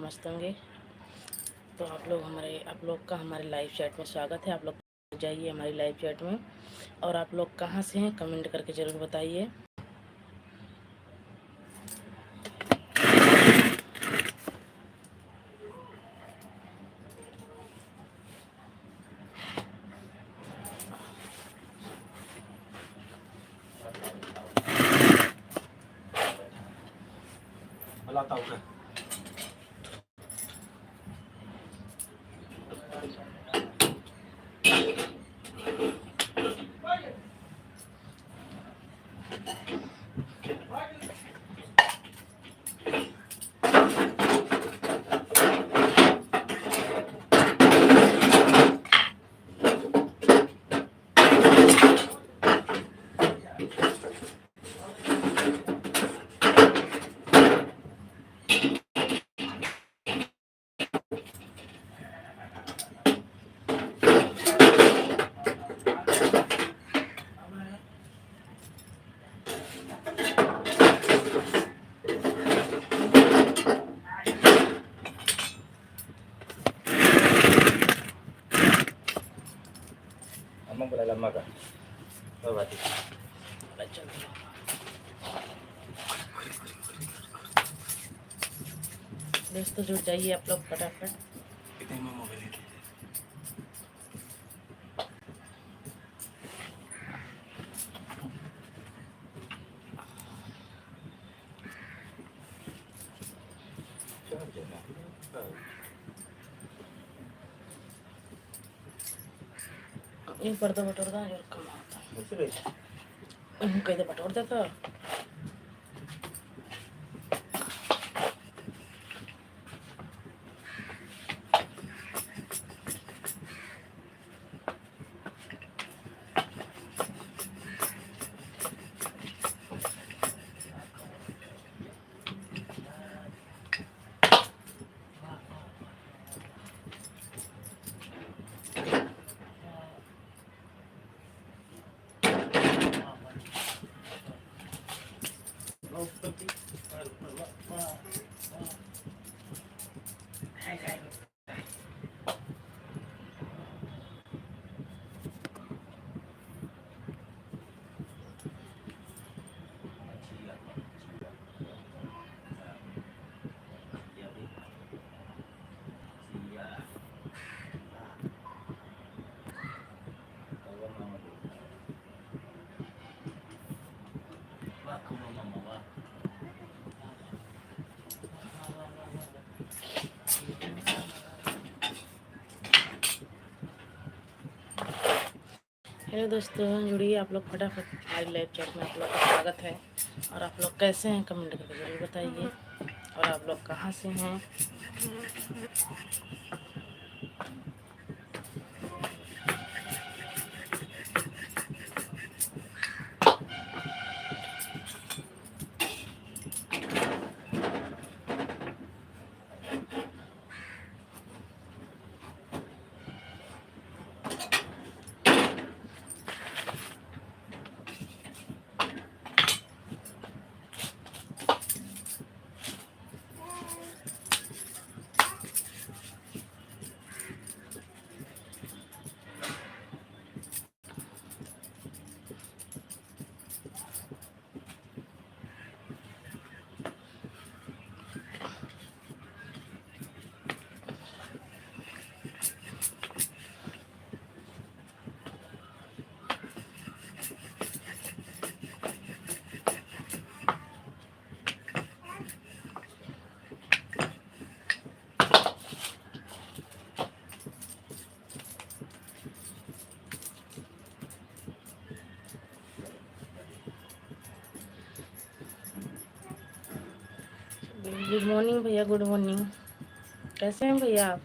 मस्त होंगे। तो आप लोग का हमारे लाइव चैट में स्वागत है। आप लोग जाइए हमारी लाइव चैट में। और आप लोग कहाँ से हैं कमेंट करके ज़रूर बताइए। Emang boleh lama kak? Oh, berarti. दोस्तों जुड़ जाइए आप लोग फटाफट। ये पर्दा बटोर दा और कम होता कहते बटोर देता। हेलो दोस्तों, जुड़िए आप लोग फटाफट हमारी लाइव चैट में। आप लोग का स्वागत है। और आप लोग कैसे हैं कमेंट करके ज़रूर बताइए। और आप लोग कहाँ से हैं। गुड मॉर्निंग भैया, गुड मॉर्निंग। कैसे हैं भैया आप।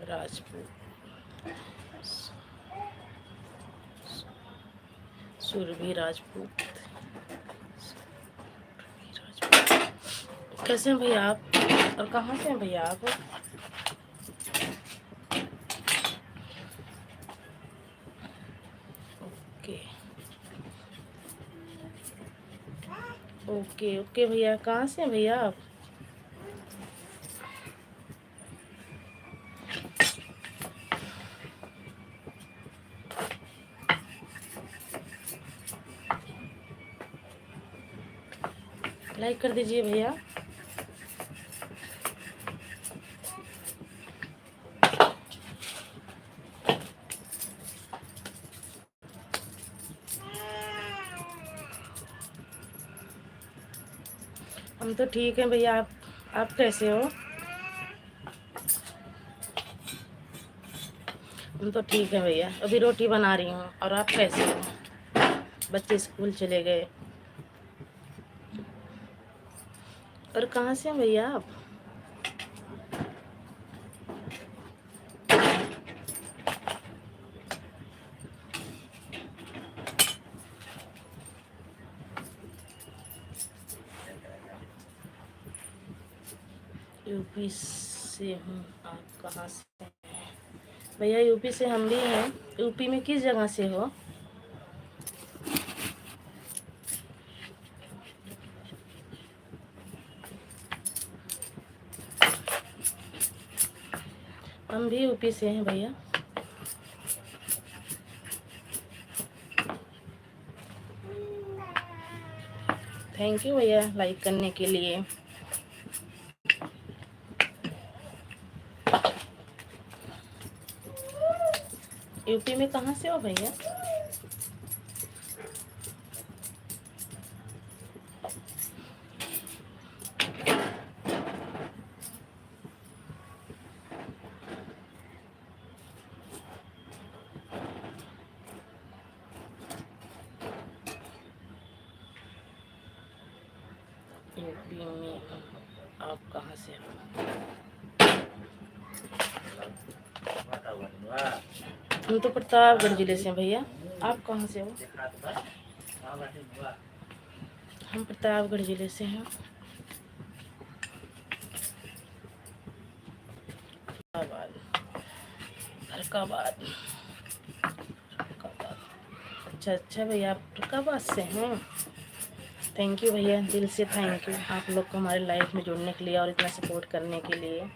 राजपूत, सुरभि राजपूत। कैसे हैं भैया आप और कहाँ से हैं भैया आप। ओके ओके ओके भैया, कहाँ से हैं भैया आप? लाइक कर दीजिए भैया। हम तो ठीक हैं भैया, आप कैसे हो? हम तो ठीक हैं भैया, अभी रोटी बना रही हूँ। और आप कैसे हो? बच्चे स्कूल चले गए। और कहाँ से हैं भैया आप? यूपी से हूँ। आप कहाँ से हैं भैया? यूपी से हम भी हैं। यूपी में किस जगह से हो? हम भी यूपी से हैं भैया। थैंक यू भैया लाइक करने के लिए। यूपी में कहाँ से हो भैया? यूपी में आप कहाँ से हो? हम तो प्रतापगढ़ जिले से हैं भैया। आप कहाँ से हो? हम प्रतापगढ़ जिले से हैं। फरक्काबाद। अच्छा भैया, आप फरक्काबाद से हैं। थैंक यू भैया, दिल से थैंक यू आप लोग को हमारे लाइफ में जुड़ने के लिए और इतना सपोर्ट करने के लिए।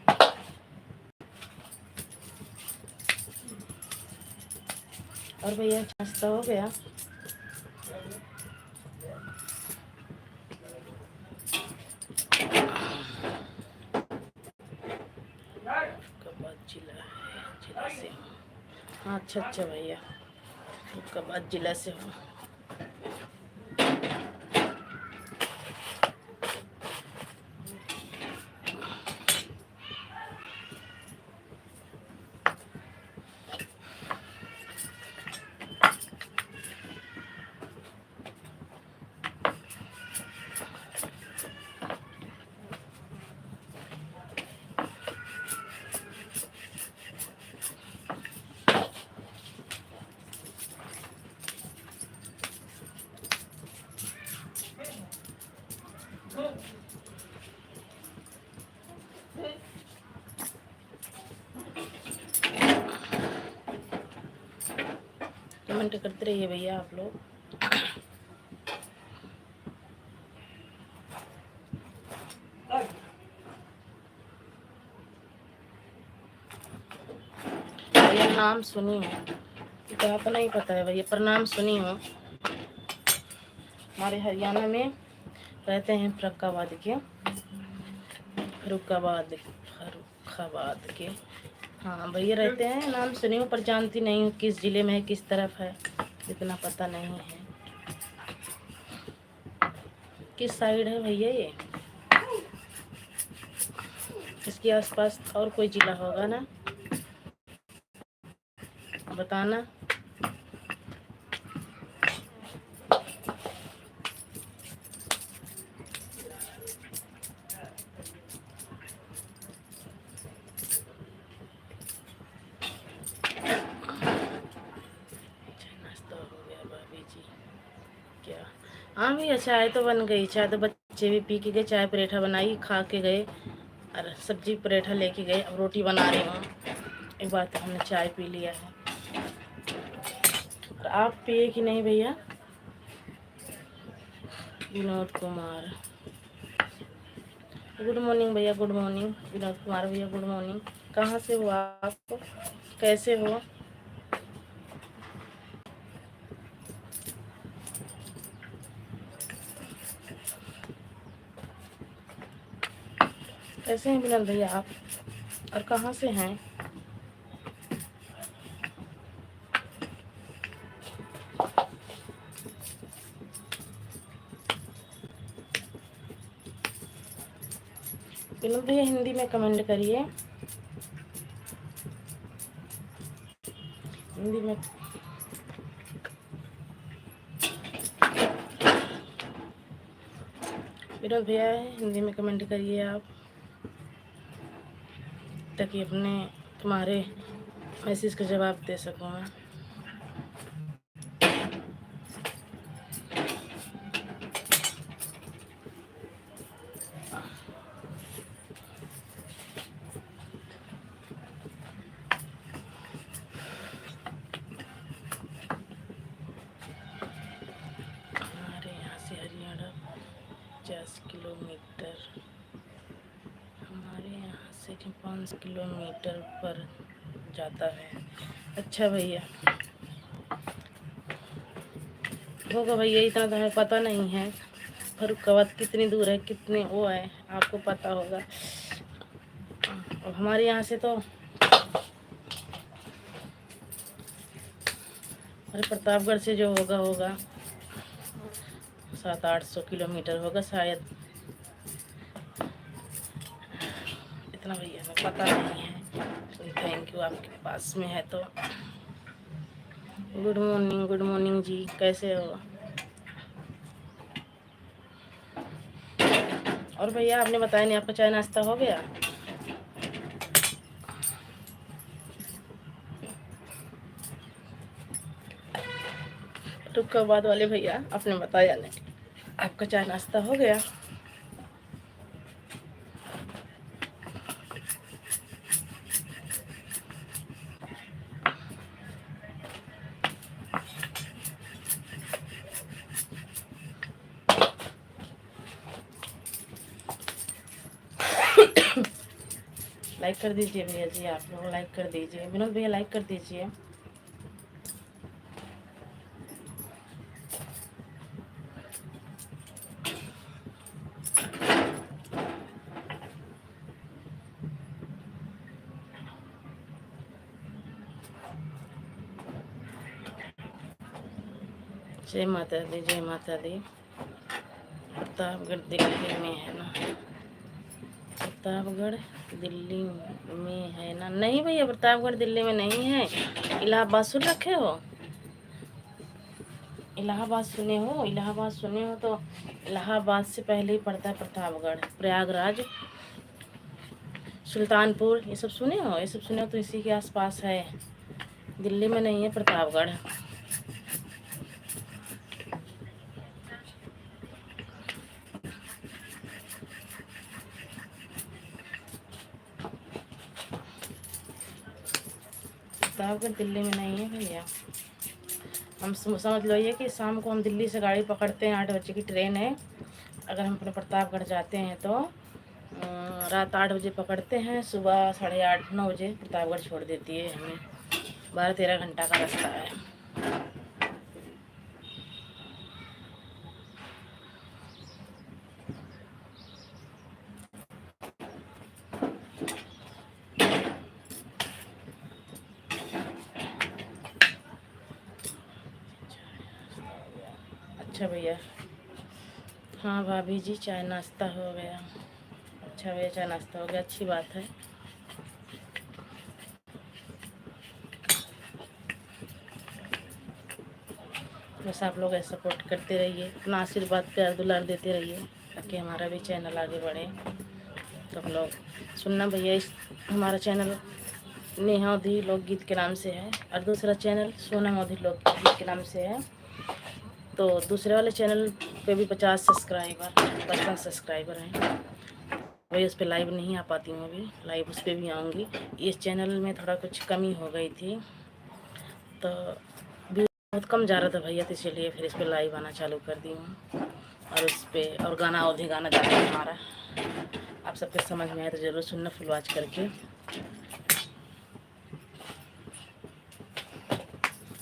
और भैया नाश्ता हो गया? जिला से हूँ। हाँ अच्छा भैया, फरक्काबाद जिला से हूँ। कमेंट करते रहिए भैया आप लोग। भैया नाम सुनी हो तो आपको नहीं पता है भैया, पर नाम सुनी हो। हमारे हरियाणा में रहते हैं फर्रुखाबाद के। हाँ भैया रहते हैं, नाम सुनी हूँ पर जानती नहीं हूँ किस जिले में है, किस तरफ है, इतना पता नहीं है। किस साइड है भैया ये? इसके आसपास और कोई जिला होगा ना, बताना। नाश्ता हो गया भाभी जी? क्या? हाँ भैया चाय तो बन गई, चाय तो बच्चे भी पी के गए, चाय पराठा बनाई खा के गए, और सब्जी पराठा लेके गए। अब रोटी बना रही हूँ। एक बात हमने चाय पी लिया है। और आप पिए कि नहीं भैया? विनोद कुमार, गुड मॉर्निंग भैया, गुड मॉर्निंग। विनोद कुमार भैया गुड मॉर्निंग। कहाँ से हो आप, कैसे हो? कैसे हैं विनोद भैया आप, और कहाँ से हैं? विनोद भैया हिंदी में कमेंट करिए, हिंदी में। विनोद भैया हिंदी में कमेंट करिए आप, ताकि तुम्हारे मैसेज का जवाब दे सकूँ मैं। हमारे यहाँ से हरियाणा 50 किलोमीटर, हमारे यहाँ से 5 किलोमीटर पर जाता है। अच्छा भैया, होगा भैया, इतना तो हमें पता नहीं है। फरुखाबाद कितनी दूर है, कितने वो है, आपको पता होगा। और हमारे यहाँ से तो अरे प्रतापगढ़ से जो होगा 700-800 किलोमीटर होगा शायद, इतना भैया हमें पता नहीं है। थैंक यू, आपके पास में है तो। गुड मॉर्निंग, गुड मॉर्निंग जी, कैसे हो? और भैया आपने बताया नहीं, आपका चाय नाश्ता हो गया? फरुखाबाद वाले भैया आपने बताया नहीं, आपका चाय नाश्ता हो गया? लाइक कर दीजिए भैया जी, आप लोग लाइक कर दीजिए। विनोद भैया लाइक कर दीजिए। जय माता दी, जय माता दी। प्रतापगढ़ दिल्ली में है ना? प्रतापगढ़ दिल्ली में है ना? नहीं भैया, प्रतापगढ़ दिल्ली में नहीं है। इलाहाबाद सुन रखे हो? इलाहाबाद सुने हो? इलाहाबाद सुने हो तो इलाहाबाद से पहले ही पड़ता है प्रतापगढ़। प्रयागराज, सुल्तानपुर, ये सब सुने हो? ये सब सुने हो तो इसी के आसपास है, दिल्ली में नहीं है प्रतापगढ़। प्रतापगढ़ दिल्ली में नहीं है भैया। हम समझ लो ये कि शाम को हम दिल्ली से गाड़ी पकड़ते हैं, 8 बजे की ट्रेन है। अगर हम अपने प्रतापगढ़ जाते हैं तो रात 8 बजे पकड़ते हैं, सुबह 8:30-9 बजे प्रतापगढ़ छोड़ देती है हमें। 12-13 घंटा का रास्ता है। अच्छा भैया, हाँ भाभी जी, चाय नाश्ता हो गया। अच्छा भैया, चाय नाश्ता हो गया, अच्छी बात है। बस आप लोग ऐसा सपोर्ट करते रहिए, अपना आशीर्वाद प्यार दुलार देते रहिए, ताकि हमारा भी चैनल आगे बढ़े। तो हम लोग सुनना भैया, इस हमारा चैनल नेहा अवधी लोकगीत के नाम से है, और दूसरा चैनल सोनम अवधी लोकगीत के नाम से है। तो दूसरे वाले चैनल पे भी 50 सब्सक्राइबर, 55 सब्सक्राइबर हैं। वही उस पर लाइव नहीं आ पाती हूँ अभी, लाइव उस पर भी आऊँगी। इस चैनल में थोड़ा कुछ कमी हो गई थी, तो बहुत कम जा रहा था भैया, तो इसीलिए फिर इस पर लाइव आना चालू कर दी हूँ। और उस पर और गाना और भी गाना जाता है हमारा, आप सबके समझ में आए तो ज़रूर सुनना फुल वॉच करके।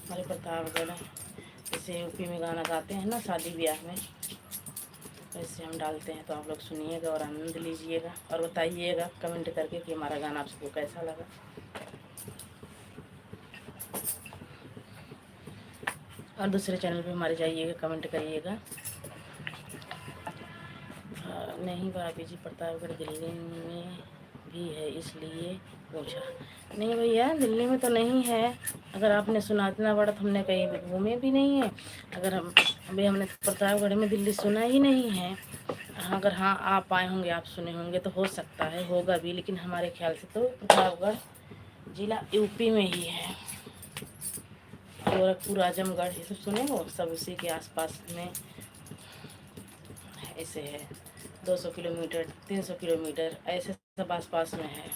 हमारे प्रतापगढ़ जैसे यूपी में गाना गाते हैं ना शादी ब्याह में, वैसे हम डालते हैं, तो आप लोग सुनिएगा और आनंद लीजिएगा और बताइएगा कमेंट करके कि हमारा गाना आप सबको कैसा लगा। और दूसरे चैनल पे हमारे जाइएगा, कमेंट करिएगा। नहीं भाभी जी, प्रतापगढ़ दिल्ली में भी है इसलिए पूछा। नहीं भैया, दिल्ली में तो नहीं है। अगर आपने सुना, इतना बड़ा तो हमने कहीं भी घूमे भी नहीं है। अगर हमने प्रतापगढ़ में दिल्ली सुना ही नहीं है। अगर हाँ आप आए होंगे, आप सुने होंगे तो हो सकता है, होगा भी, लेकिन हमारे ख्याल से तो प्रतापगढ़ जिला यूपी में ही है। गोरखपुर, आजमगढ़, ये सब सुने हो, सब उसी के आसपास में ऐसे है। 200 किलोमीटर, 300 किलोमीटर, ऐसे सब आसपास में है।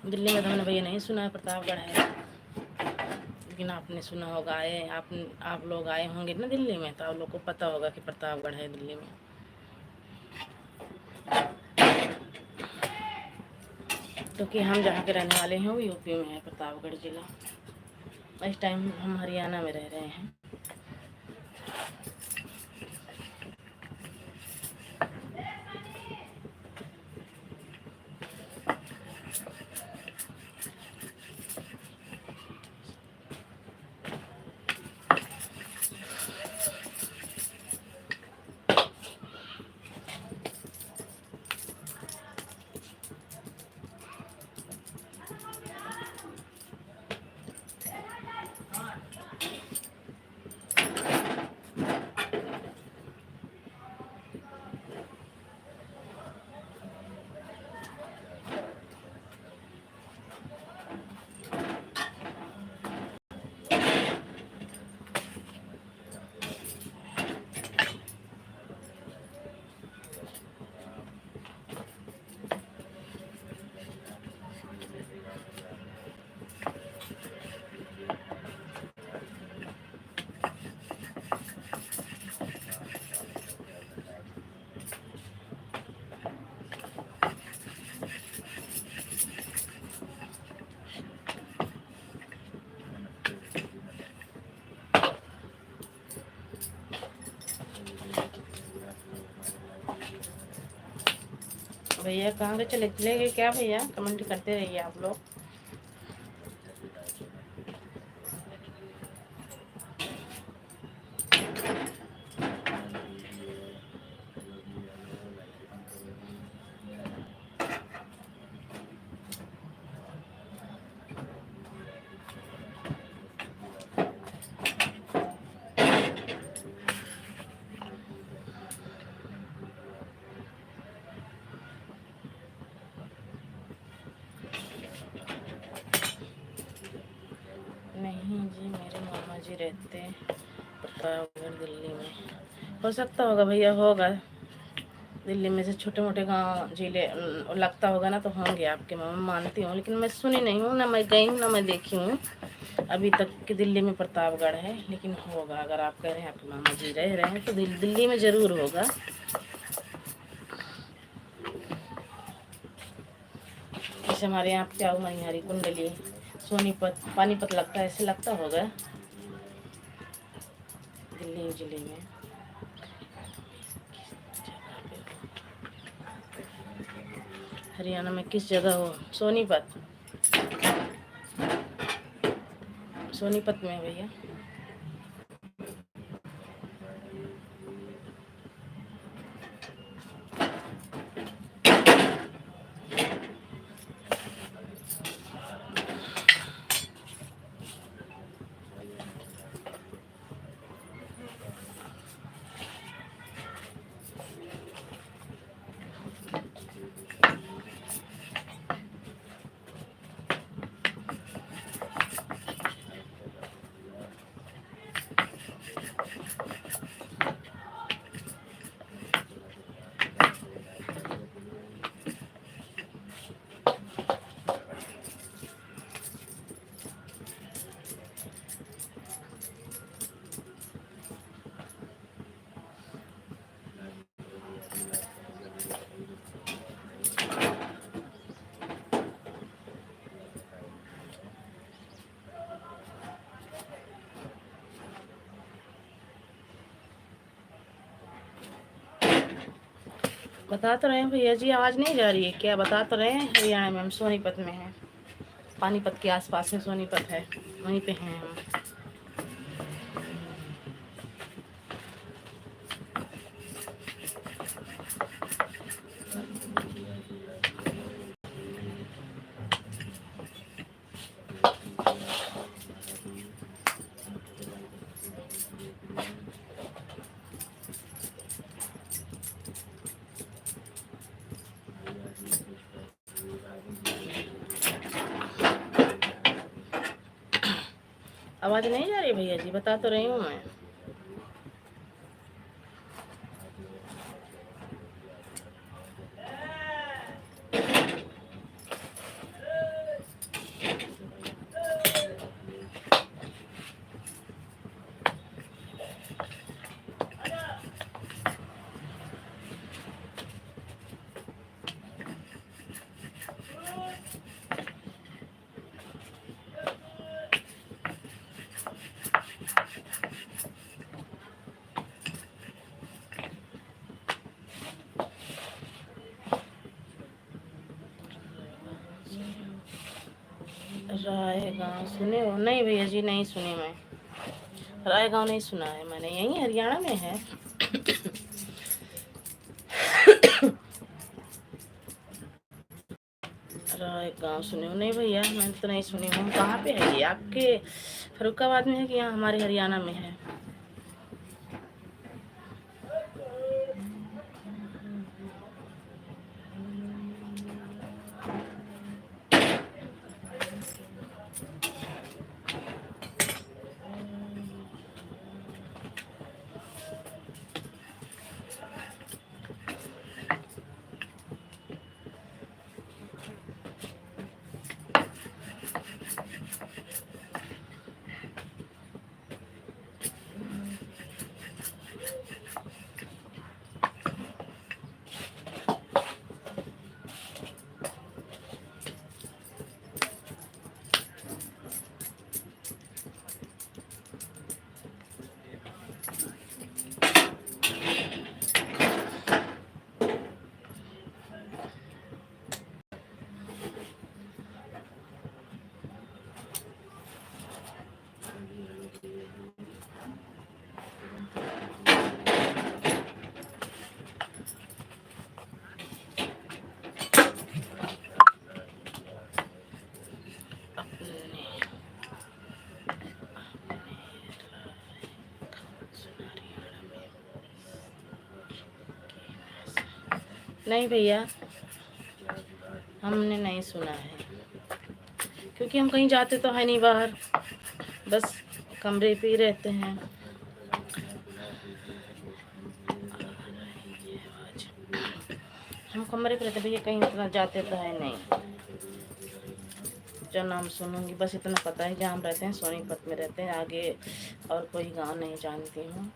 दिल्ली में तो हमने भैया नहीं सुना है प्रतापगढ़ है, लेकिन आपने सुना होगा, आए आप लोग आए होंगे ना दिल्ली में, तो आप लोग को पता होगा कि प्रतापगढ़ है दिल्ली में। क्योंकि हम जहाँ के रहने वाले हैं वो यूपी में है, प्रतापगढ़ जिला। इस टाइम हम हरियाणा में रह रहे हैं। भैया कहाँ पे चले गए क्या भैया? कमेंट करते रहिए आप लोग। नहीं जी, मेरे मामा जी रहते प्रतापगढ़ दिल्ली में। हो सकता होगा भैया, होगा दिल्ली में से छोटे मोटे गांव जिले लगता होगा ना, तो होंगे आपके मामा, मानती हूँ, लेकिन मैं सुनी नहीं हूँ, ना मैं गई हूँ, ना मैं देखी हूँ अभी तक कि दिल्ली में प्रतापगढ़ है। लेकिन होगा, अगर आप कह रहे हैं आपके मामा जी रह रहे हैं तो दिल्ली में ज़रूर होगा। जैसे हमारे यहाँ क्या मनिहारी, कुंडली, सोनीपत, पानीपत लगता है, ऐसे लगता होगा दिल्ली जिले में। हरियाणा में किस जगह हो? सोनीपत, सोनीपत में है भैया। बता तो रहे हैं भैया जी, आवाज़ नहीं जा रही है क्या? बता तो रहे हैं हरियाणा में हम सोनीपत में हैं, पानीपत के आसपास में सोनीपत है, वहीं पे हैं हम। आवाज़ नहीं जा रही भैया जी? बता तो रही हूँ मैं। रायगांव सुने हो? नहीं भैया जी, नहीं सुनी मैं। रायगांव नहीं सुना है मैंने, यहीं हरियाणा में है। रायगांव सुने हो? नहीं भैया, मैंने तो नहीं सुनी हूँ। कहाँ पे है ये? आपके फरुखाबाद में है कि यहाँ हमारे हरियाणा में है? नहीं भैया, हमने नहीं सुना है, क्योंकि हम कहीं जाते तो है नहीं बाहर, बस कमरे पे ही रहते हैं। हम कमरे पे रहते भैया, कहीं इतना जाते तो है नहीं। जो नाम सुनूंगी बस इतना पता है, जहाँ हम रहते हैं सोनीपत में रहते हैं, आगे और कोई गांव नहीं जानती हूँ।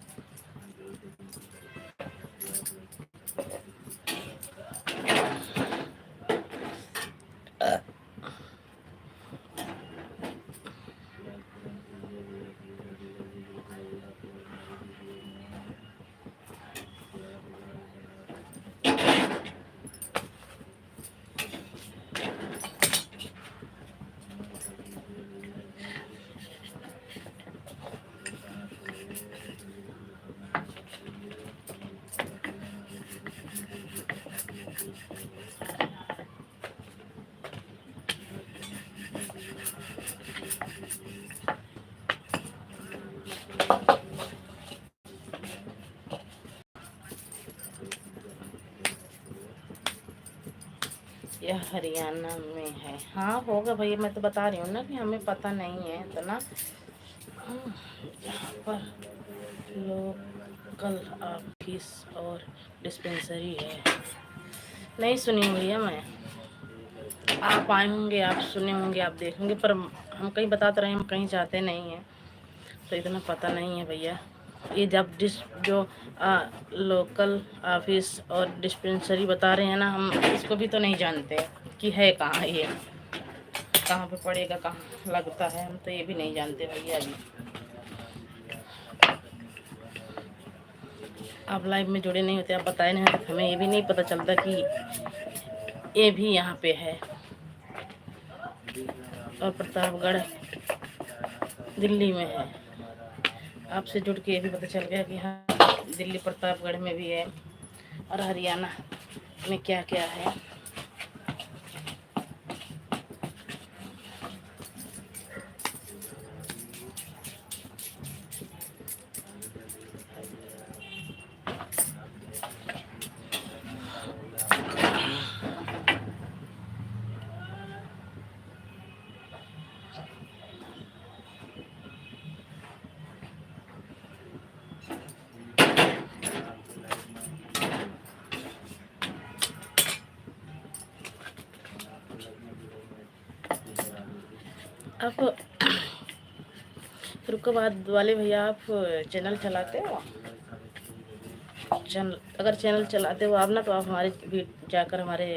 यह हरियाणा में है। हाँ होगा भैया, मैं तो बता रही हूँ ना कि हमें पता नहीं है इतना। यहाँ पर लोकल ऑफिस और डिस्पेंसरी है। नहीं सुनी भैया मैं। आप आए होंगे, आप सुने होंगे, आप देखेंगे, पर हम कहीं बता तो रहे हैं, हम कहीं जाते नहीं हैं, तो इतना पता नहीं है भैया। ये जब जो लोकल ऑफिस और डिस्पेंसरी बता रहे हैं ना, हम इसको भी तो नहीं जानते कि है कहाँ, ये कहाँ पे पड़ेगा, कहाँ लगता है, हम तो ये भी नहीं जानते भैया अभी। आप लाइव में जुड़े नहीं होते, आप बताए नहीं तो हमें ये भी नहीं पता चलता कि ये भी यहाँ पे है। और प्रतापगढ़ दिल्ली में है। आपसे जुड़ के ये भी पता चल गया कि हाँ दिल्ली प्रतापगढ़ में भी है और हरियाणा में क्या क्या है। आप तुर्कवाद वाले भैया, आप चैनल चलाते हो? अगर चैनल चलाते हो आप ना, तो आप हमारे जाकर हमारे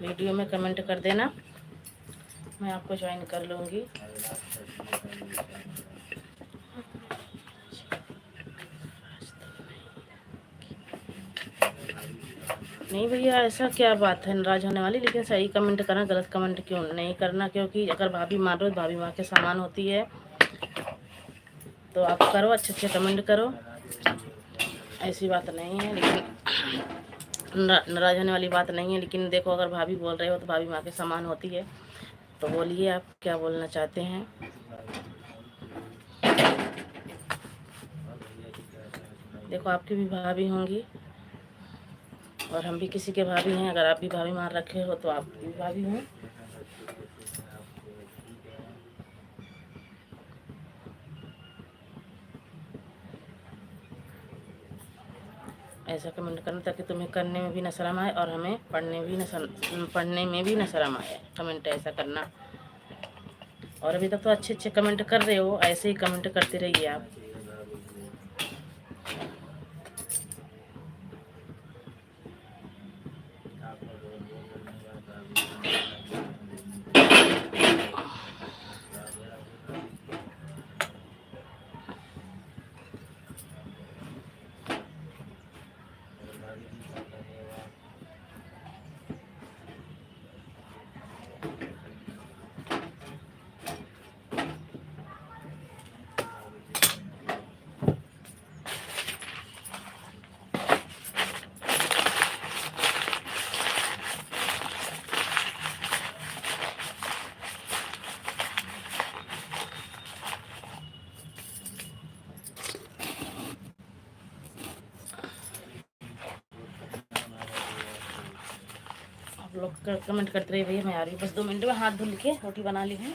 वीडियो में कमेंट कर देना, मैं आपको ज्वाइन कर लूँगी। नहीं भैया, ऐसा क्या बात है नाराज़ होने वाली, लेकिन सही कमेंट करना, गलत कमेंट क्यों नहीं करना, क्योंकि अगर भाभी मान रहे हो तो भाभी माँ के समान होती है, तो आप करो, अच्छे अच्छे कमेंट करो, ऐसी बात नहीं है। लेकिन नाराज़ होने वाली बात नहीं है। लेकिन देखो, अगर भाभी बोल रहे हो तो भाभी माँ के समान होती है, तो बोलिए आप क्या बोलना चाहते हैं। देखो, आपकी भी भाभी होंगी और हम भी किसी के भाभी हैं। अगर आप भी भाभी मान रखे हो तो आप भी भाभी हो। ऐसा कमेंट करना ताकि तुम्हें करने में भी न शर्म आए और हमें पढ़ने में भी न शर्म आए। कमेंट ऐसा करना। और अभी तक तो अच्छे अच्छे कमेंट कर रहे हो, ऐसे ही कमेंट करते रहिए आप। आप लोग कमेंट करते रहिए भैया। मैं आ रही हूँ बस 2 मिनट में, हाथ धुल के रोटी बना ली है।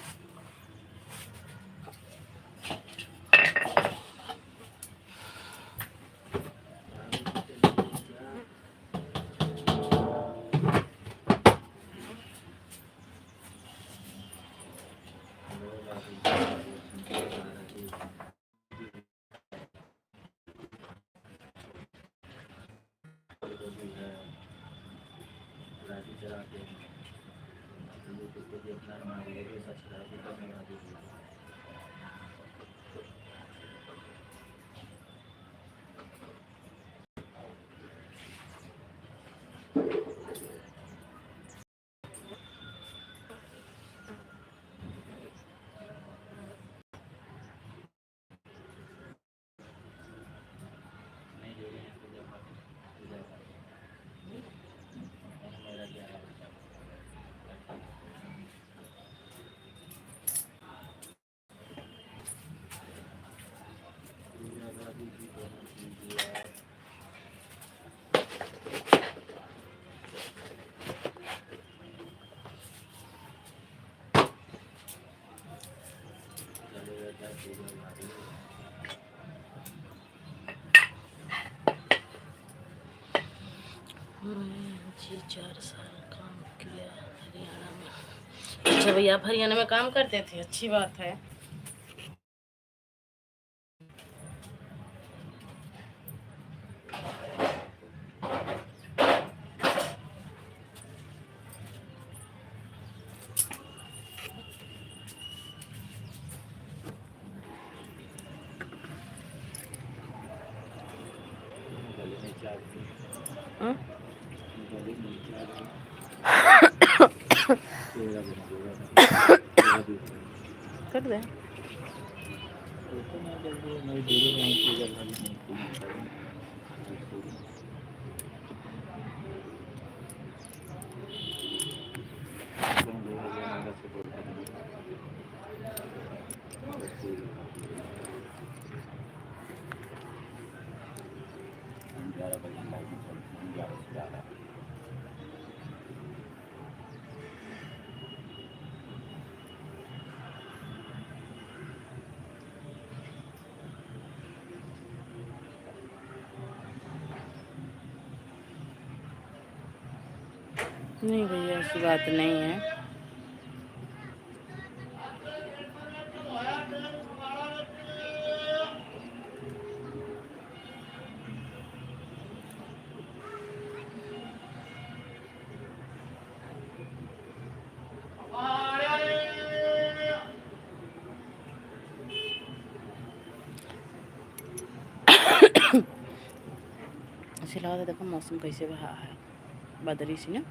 जी 4 साल काम किया हरियाणा में। अच्छा भैया, आप हरियाणा में काम करते थे, अच्छी बात है। हम्म? कर दे। नहीं भैया ऐसी बात नहीं है। ऐसे लगा था, देखो मौसम कैसे रहा है, बदरी सी ना।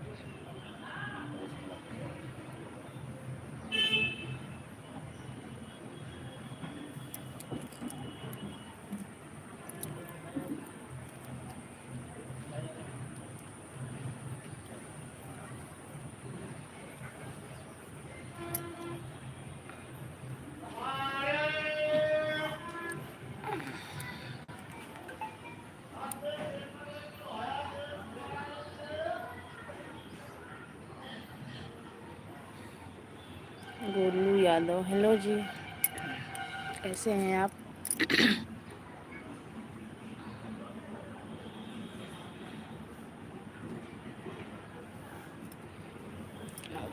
गोलू यादव, हेलो जी, कैसे हैं आप?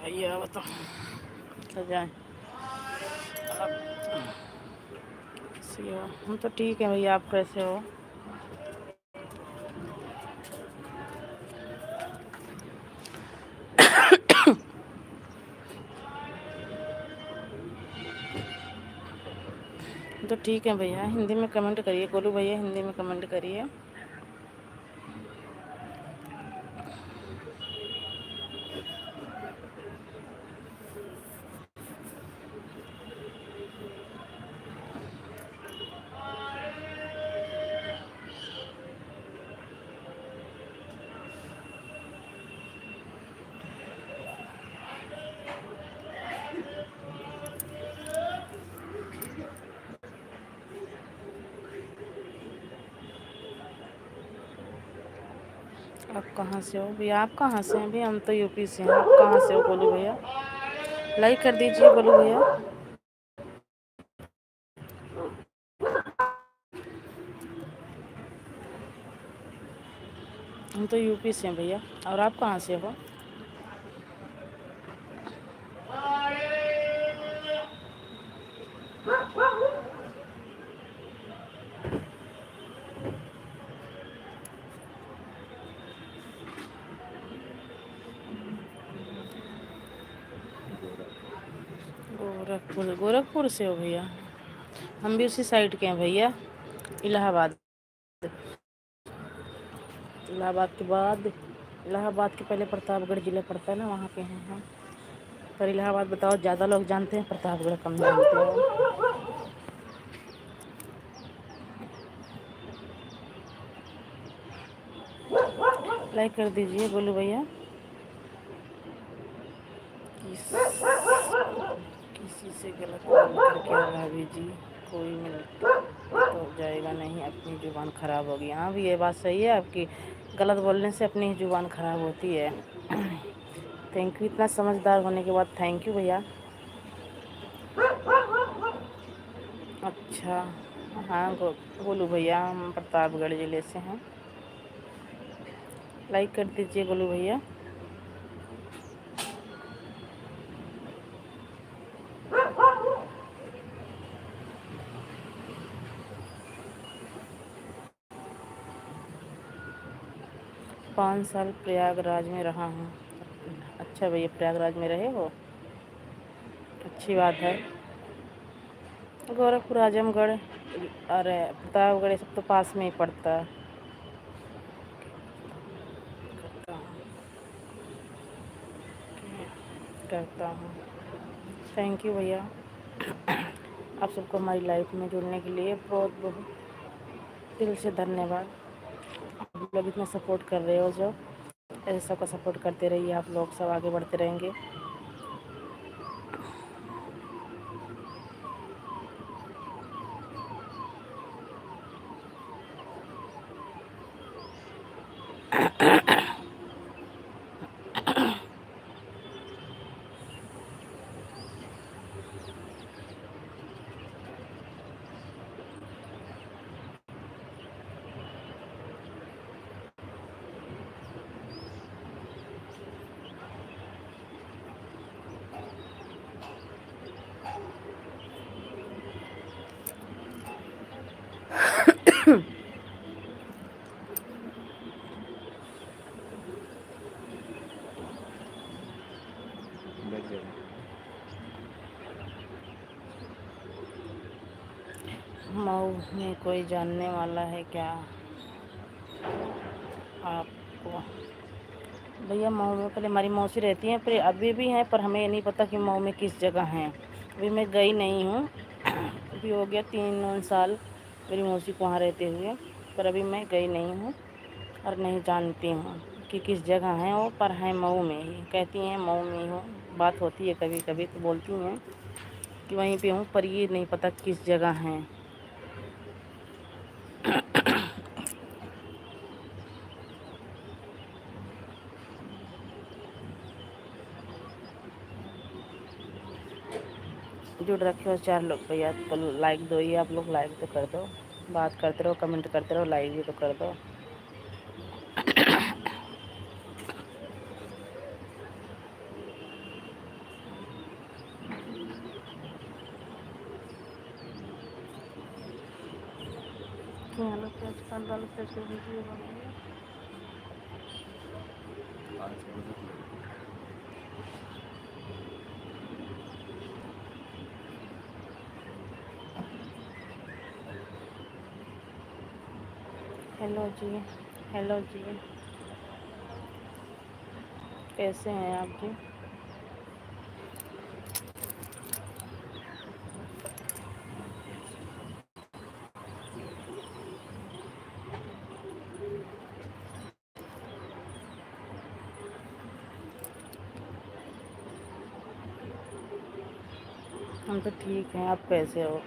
भैया बताओ तो जाए। कैसे हो? हम तो ठीक है भैया, आप कैसे हो? तो ठीक है भैया, हिंदी में कमेंट करिए। गोलू भैया हिंदी में कमेंट करिए। आप कहाँ से हो भैया? आप कहाँ से हैं भैया? हम तो यूपी से हैं। आप कहाँ से हो गोलू भैया? लाइक कर दीजिए गोलू भैया। हम तो यूपी से हैं भैया। और आप कहाँ से हो? गोरखपुर, गोरखपुर से हो भैया? हम भी उसी साइड के हैं भैया, इलाहाबाद। इलाहाबाद के बाद, इलाहाबाद के पहले प्रतापगढ़ ज़िला पड़ता है ना, वहाँ के हैं हम। पर इलाहाबाद बताओ ज़्यादा लोग जानते हैं, प्रतापगढ़ कम जानते हैं। लाइक कर दीजिए गोलू भैया। किसी से गलत बोल कर क्या भाभी जी, कोई मिल तो जाएगा नहीं, अपनी ज़ुबान ख़राब होगी। हाँ भी ये बात सही है आपकी, गलत बोलने से अपनी ही ज़ुबान ख़राब होती है। थैंक यू, इतना समझदार होने के बाद थैंक यू भैया। अच्छा, हाँ गोलू भैया हम प्रतापगढ़ ज़िले से हैं। लाइक कर दीजिए गोलू भैया। पाँच साल प्रयागराज में रहा हूँ। अच्छा भैया, प्रयागराज में रहे हो, अच्छी बात है। गोरखपुर, आजमगढ़ और प्रतापगढ़ सब तो पास में ही पड़ता है। करता हूँ। थैंक यू भैया, आप सबको हमारी लाइफ में जुड़ने के लिए बहुत बहुत दिल से धन्यवाद। आप लोग इतना सपोर्ट कर रहे हो, जो ऐसे सबका सपोर्ट करते रहिए, आप लोग सब आगे बढ़ते रहेंगे। बैठ जाइए। मऊ में कोई जानने वाला है क्या आपको? भैया मऊ में पहले हमारी मौसी रहती हैं, पर अभी भी हैं, पर हमें ये नहीं पता कि मऊ में किस जगह हैं। अभी मैं गई नहीं हूँ, अभी हो गया 3 साल मेरी मौसी को वहाँ रहते हुए, पर अभी मैं गई नहीं हूँ और नहीं जानती हूँ कि किस जगह हैं वो, पर हैं मऊ में ही, कहती हैं मऊ में ही हूँ। बात होती है कभी कभी तो बोलती हैं कि वहीं पे हूँ, पर ये नहीं पता किस जगह हैं। जुड़ रखे हो 4 लोग भैया, तो लाइक दो, ये आप लोग लाइक तो कर दो, बात करते रहो, कमेंट करते रहो, लाइक भी तो कर दो। हेलो जी, हेलो जी, कैसे हैं आप जी? हम तो ठीक हैं, आप कैसे हो?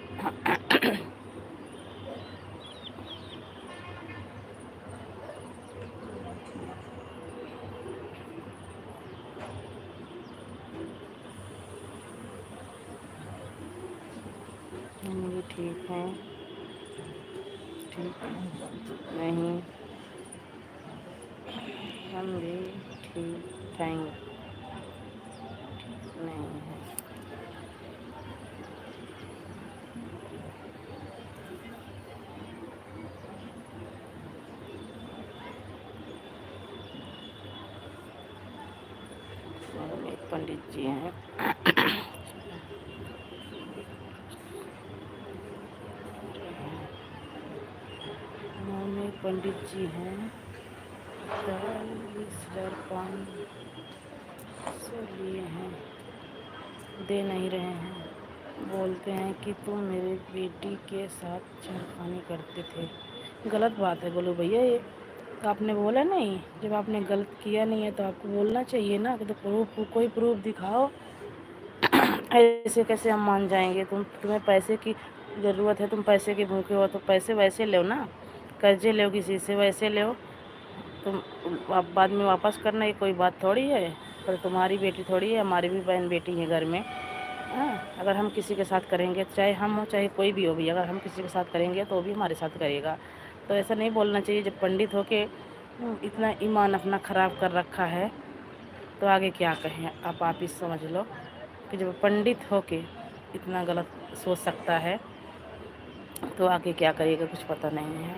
हम भी ठीक हैं, ठीक नहीं, हम भी ठीक थैंक नहीं है। और एक पंडित जी हैं, हम एक पंडित जी हैं, 40,500 लिए हैं, दे नहीं रहे हैं, बोलते हैं कि तुम मेरे बेटी के साथ छेड़खानी करते थे। गलत बात है बोलो भैया, ये तो आपने बोला नहीं, जब आपने गलत किया नहीं है तो आपको बोलना चाहिए ना कि तो प्रूफ, कोई प्रूफ दिखाओ। ऐसे कैसे हम मान जाएंगे? तुम्हें पैसे की ज़रूरत है, तुम पैसे के भूखे हो तो पैसे वैसे लो ना, कर्जे लो किसी से वैसे लो, तुम आप बाद में वापस करना, ये कोई बात थोड़ी है। पर तुम्हारी बेटी थोड़ी है, हमारी भी बहन बेटी है घर में। हाँ, अगर हम किसी के साथ करेंगे, चाहे हम हो चाहे कोई भी हो भी, अगर हम किसी के साथ करेंगे तो वो भी हमारे साथ करेगा। तो ऐसा नहीं बोलना चाहिए। जब पंडित होके इतना ईमान अपना ख़राब कर रखा है तो आगे क्या कहें, आप ही समझ लो कि जब पंडित होके इतना गलत सोच सकता है तो आगे क्या करेगा, कुछ पता नहीं है।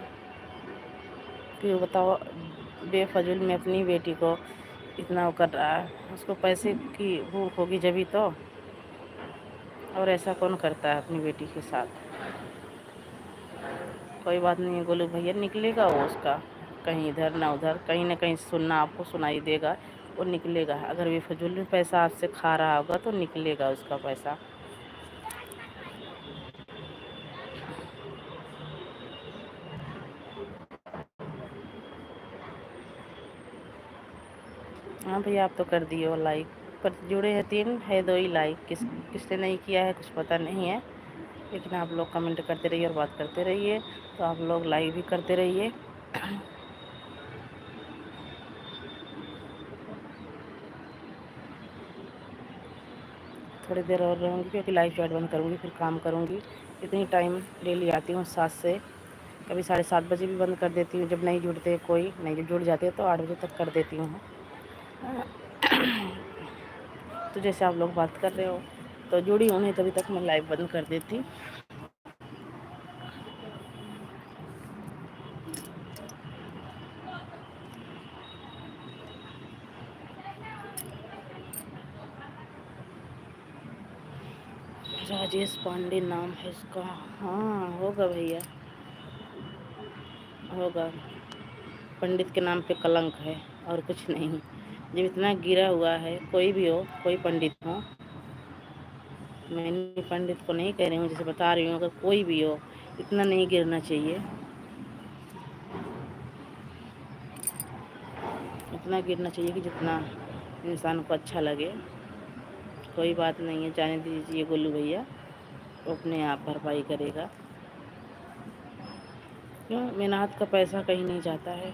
फिर बताओ, बेफजूल में अपनी बेटी को इतना वो कर रहा है, उसको पैसे की भूख होगी जभी तो, और ऐसा कौन करता है अपनी बेटी के साथ। कोई बात नहीं है, गोलू भैया निकलेगा वो उसका, कहीं इधर ना उधर, कहीं ना कहीं सुनना आपको सुनाई देगा, वो निकलेगा। अगर ये फजूल में पैसा आपसे खा रहा होगा तो निकलेगा उसका पैसा। हाँ भैया आप तो कर दिए हो लाइक, पर जुड़े हैं 3 है 2 ही लाइक, किसने नहीं किया है कुछ पता नहीं है। लेकिन आप लोग कमेंट करते रहिए और बात करते रहिए, तो आप लोग लाइक भी करते रहिए। थोड़ी देर और रहूँगी क्योंकि लाइव चैट बंद करूँगी, फिर काम करूँगी। इतनी टाइम डेली आती हूँ 7 से, कभी 7:30 बजे भी बंद कर देती हूँ जब नहीं जुड़ते कोई, नहीं जब जुड़ जाते तो 8 बजे तक कर देती हूँ। तो जैसे आप लोग बात कर रहे हो तो जुड़ी हूँ, नहीं तभी तक मैं लाइव बंद कर देती। राजेश पांडे नाम है उसका। हाँ होगा भैया, होगा। पंडित के नाम पे कलंक है और कुछ नहीं। जब इतना गिरा हुआ है, कोई भी हो, कोई पंडित हो, मैं पंडित को नहीं कह रही हूँ, जैसे बता रही हूँ, अगर कोई भी हो इतना नहीं गिरना चाहिए, इतना गिरना चाहिए कि जितना इंसान को अच्छा लगे। कोई बात नहीं है, जाने दीजिए गोलू भैया, वो अपने आप भरपाई करेगा। क्यों, मेहनत का पैसा कहीं नहीं जाता है।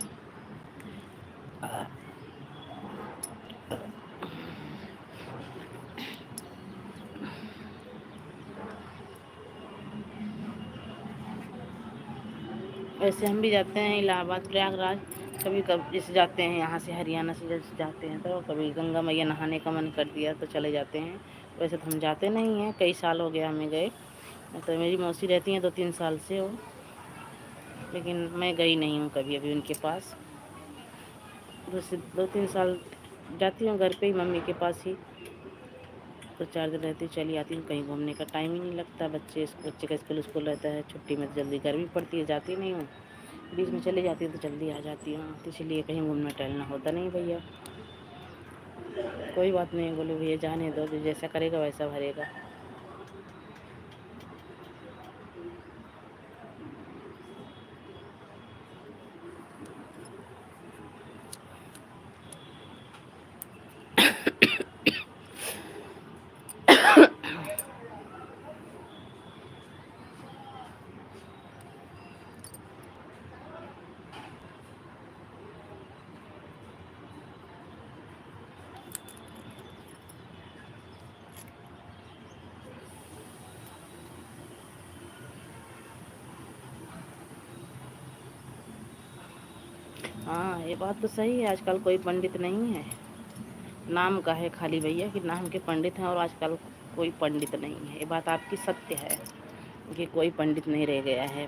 वैसे हम भी जाते हैं इलाहाबाद प्रयागराज, कभी कभी जैसे जाते हैं यहाँ से हरियाणा से जैसे जाते हैं तो कभी गंगा मैया नहाने का मन कर दिया तो चले जाते हैं। वैसे तो हम जाते नहीं हैं, कई साल हो गया हमें गए। तो मेरी मौसी रहती हैं 2-3 साल से हो, लेकिन मैं गई नहीं हूँ कभी अभी उनके पास। 2-3 साल जाती हूँ घर पे ही, मम्मी के पास ही, तो 4 दिन रहती चली आती हूँ। कहीं घूमने का टाइम ही नहीं लगता, बच्चे का स्कूल रहता है, छुट्टी में तो जल्दी गर्मी पड़ती है, जाती नहीं हूँ। बीच में चली जाती हूँ तो जल्दी आ जाती हूँ, तो इसलिए कहीं घूमना टहलना होता नहीं भैया। कोई बात नहीं, बोले भैया जाने दो, जो जैसा करेगा वैसा भरेगा। हाँ ये बात तो सही है, आजकल कोई पंडित नहीं है, नाम का है खाली भैया कि नाम के पंडित हैं, और आजकल कोई पंडित नहीं है। ये बात आपकी सत्य है कि कोई पंडित नहीं रह गया है।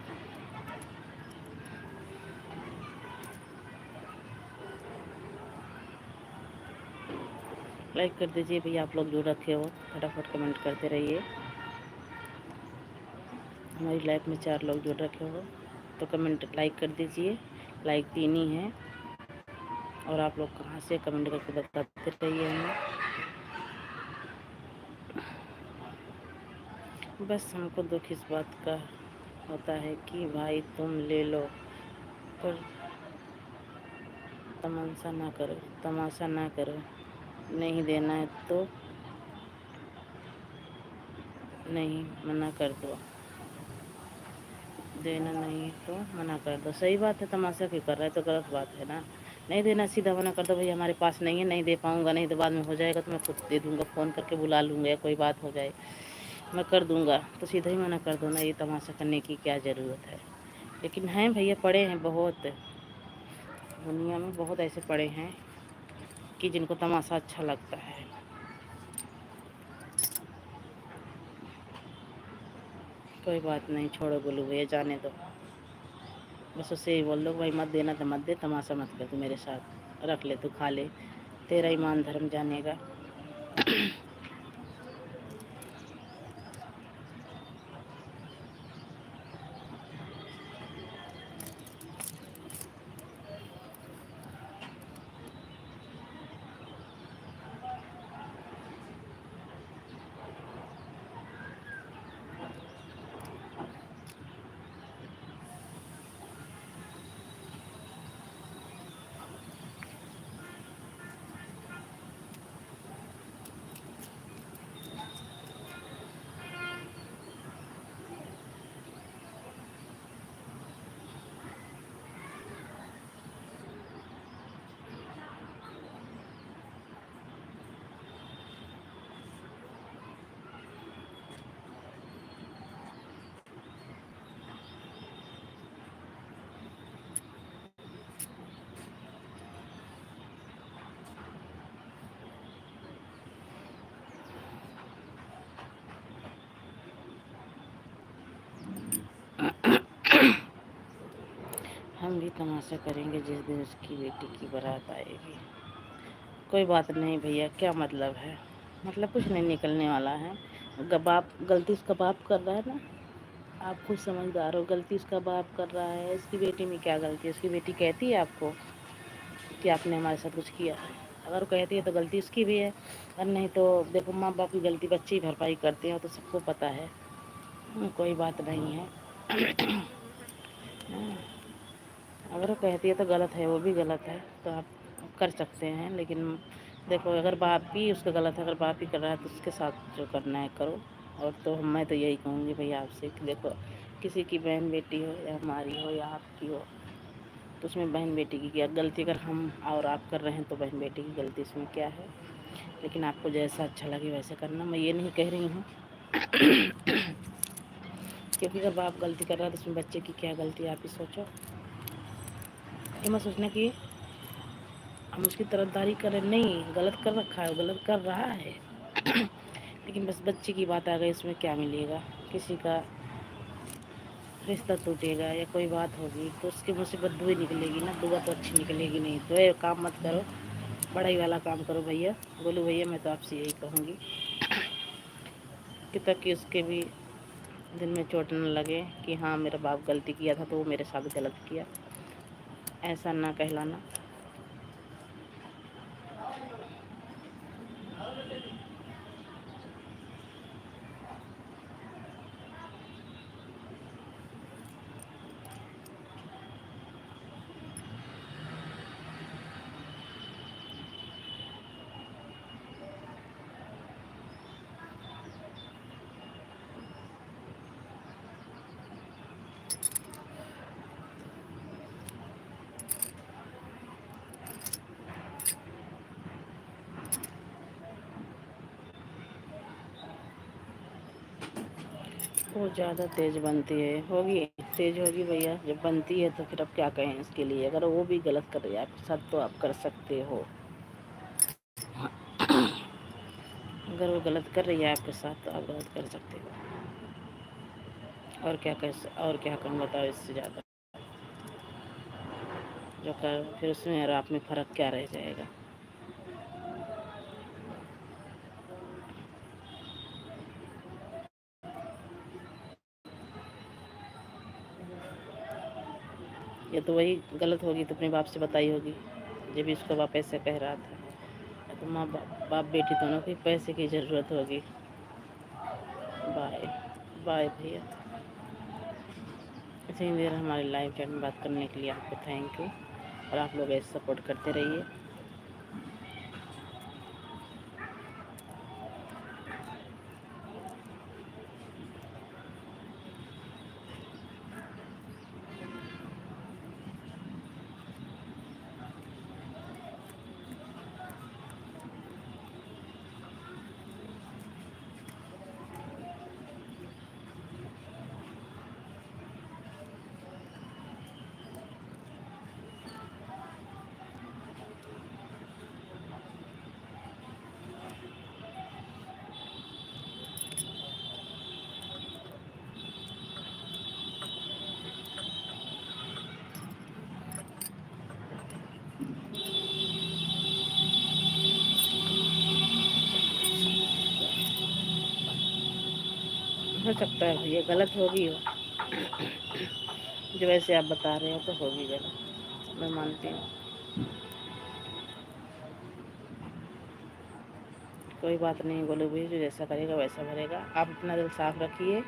लाइक कर दीजिए भैया, आप लोग जो रखे हो फटाफट कमेंट करते रहिए। हमारी लाइफ में 4 लोग जुड़ रखे हो तो कमेंट लाइक कर दीजिए। लाइक 3 ही है, और आप लोग कहाँ से कमेंट करके बताते रहिए हमें। बस हमको दुख इस बात का होता है कि भाई तुम ले लो, पर तमाशा ना करो। नहीं देना है तो नहीं, मना कर दो। देना नहीं तो मना कर दो। सही बात है, तमाशा क्यों कर रहा है, तो गलत बात है ना। नहीं देना, सीधा मना कर दो, भैया हमारे पास नहीं है, नहीं दे पाऊँगा, नहीं तो बाद में हो जाएगा तो मैं खुद दे दूँगा, फ़ोन करके बुला लूँगा, या कोई बात हो जाए मैं कर दूँगा, तो सीधा ही मना कर दो ना, ये तमाशा करने की क्या ज़रूरत है। लेकिन हैं भैया, पड़े हैं बहुत, दुनिया में बहुत ऐसे पड़े हैं कि जिनको तमाशा अच्छा लगता है। कोई बात नहीं, छोड़ो गोलू भैया, जाने दो। बस उससे ही बोल दो भाई मत देना तो मत दे, तमाशा मत कर तू मेरे साथ, रख ले तू, खा ले, तेरा ईमान धर्म जानेगा। हम भी तमाशा करेंगे जिस दिन उसकी बेटी की बारात आएगी। कोई बात नहीं भैया, क्या मतलब है, मतलब कुछ नहीं निकलने वाला है। बाप गलती उसका बाप कर रहा है ना, आप खुद समझदार हो, गलती उसका बाप कर रहा है, इसकी बेटी में क्या गलती है? उसकी बेटी कहती है आपको कि आपने हमारे साथ कुछ किया है? अगर वो कहती है तो गलती उसकी भी है, और नहीं तो देखो माँ बाप की गलती बच्चे ही भरपाई करते हैं, तो सबको पता है। कोई बात नहीं है। अगर वो कहती है तो गलत है, वो भी गलत है, तो आप कर सकते हैं, लेकिन देखो अगर बाप भी उसका गलत है, अगर बाप ही कर रहा है तो उसके साथ जो करना है करो। और तो मैं तो यही कहूँगी भैया आपसे कि देखो किसी की बहन बेटी हो या हमारी हो या आपकी हो, तो उसमें बहन बेटी की क्या गलती? अगर हम और आप कर रहे हैं तो बहन बेटी की गलती इसमें क्या है? लेकिन आपको जैसा अच्छा लगे वैसे करना, मैं ये नहीं कह रही हूँ। क्योंकि अगर बाप गलती कर रहा है तो उसमें बच्चे की क्या गलती है? आप ही सोचो। ये मत सोचना कि हम उसकी तरफदारी करें, नहीं, गलत कर रखा है, गलत कर रहा है। लेकिन बस बच्चे की बात आ गई, इसमें क्या मिलेगा? किसी का रिश्ता टूटेगा या कोई बात होगी तो उसके मुँह से बदबू ही निकलेगी ना, दुआ तो अच्छी निकलेगी नहीं। तो ये काम मत करो, बड़ाई वाला काम करो भैया, बोलो भैया, मैं तो आपसे यही कहूँगी कि ताकि उसके भी दिल में चोट न लगे कि हाँ मेरा बाप गलती किया था तो वो मेरे साथ गलत किया, ऐसा ना कहलाना। वो ज़्यादा तेज़ बनती है, होगी, तेज़ होगी भैया, जब बनती है तो फिर अब क्या कहें इसके लिए? अगर वो भी गलत कर रही है आपके साथ तो आप कर सकते हो। अगर वो गलत कर रही है आपके साथ तो आप गलत कर सकते हो। और क्या कहूँ बताओ इससे ज़्यादा? जो कर फिर उसमें और आप में फ़र्क क्या रह जाएगा? ये तो वही गलत होगी तो अपने बाप से बताई होगी, जब भी उसका बाप ऐसे कह रहा था। तो माँ बाप बेटी दोनों को पैसे की ज़रूरत होगी। बाय बाय भैया, इतनी देर हमारे लाइव चैट में बात करने के लिए आपको थैंक यू, और आप लोग ऐसे सपोर्ट करते रहिए। हो सकता है भैया गलत होगी हो, जो वैसे आप बता रहे हो तो होगी गलत, मैं मानती हूँ। कोई बात नहीं, बोलो भैया, जो जैसा करेगा वैसा भरेगा। आप अपना दिल साफ रखिए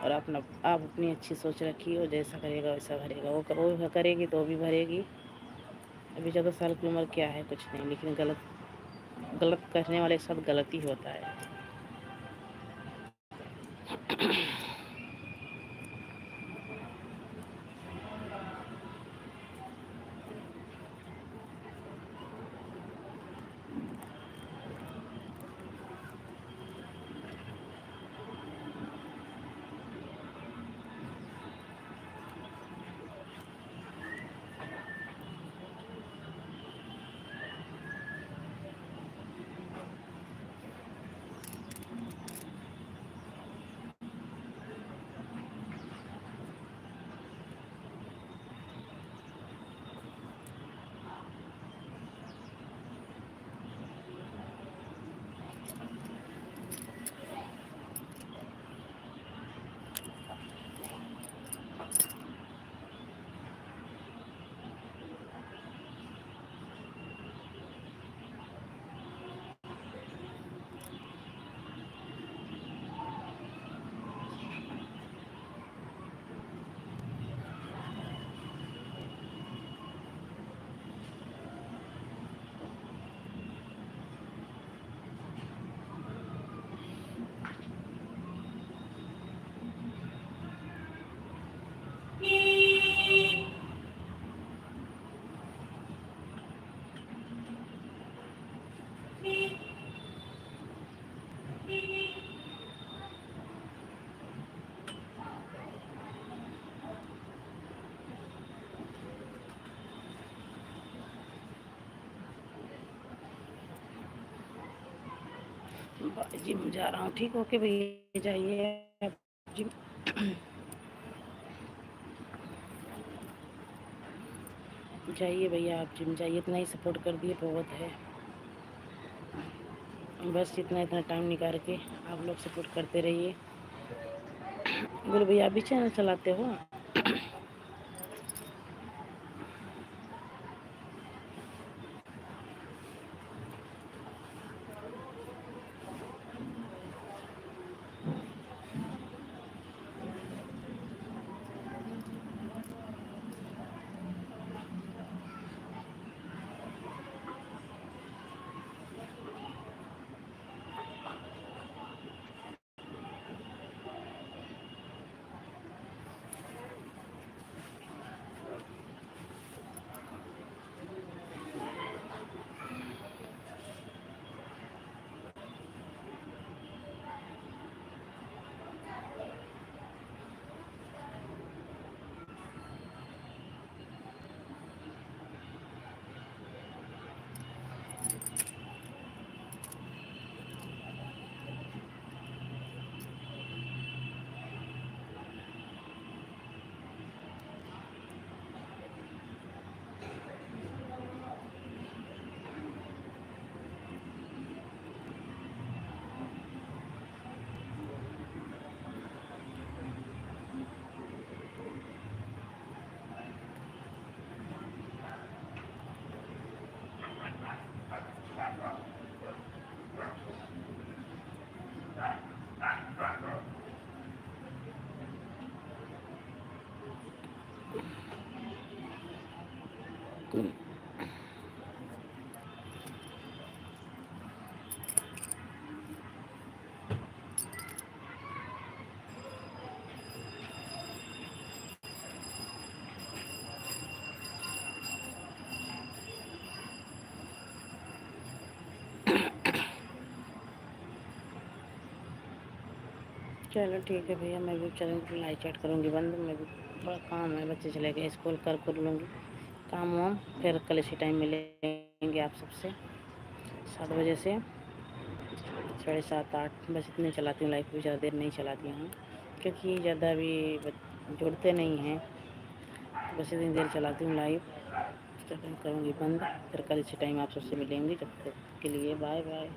और आप अपनी अच्छी सोच रखिए, और जैसा करेगा वैसा भरेगा। वो करेगी तो भी भरेगी। अभी 14 साल की उम्र क्या है? कुछ नहीं, लेकिन गलत करने वाले के साथ गलत ही होता है। जिम जा रहा हूँ। ठीक हो के भैया जाइए आप जिम। जाइए भैया आप जिम जाइए, इतना ही सपोर्ट कर दिए बहुत है। बस इतना इतना टाइम निकाल के आप लोग सपोर्ट करते रहिए। बोलो भैया आप भी चैनल चलाते हो? चलो ठीक है भैया, मैं भी चैनल पर लाइव चैट करूँगी बंद। मैं भी थोड़ा काम है, बच्चे चले गए स्कूल, कर लूँगी काम वाम। फिर कल इसी टाइम मिलेंगे आप सबसे 7 बजे से 7:30 8 बस इतने चलाती हूँ लाइव, भी ज़्यादा देर नहीं चलाती हूँ क्योंकि ज़्यादा भी जुड़ते नहीं हैं। बस इतनी देर चलाती हूँ लाइव, फिर करूँगी बंद। फिर कल इसी टाइम आप सबसे मिलेंगे। जब तक के लिए बाय बाय।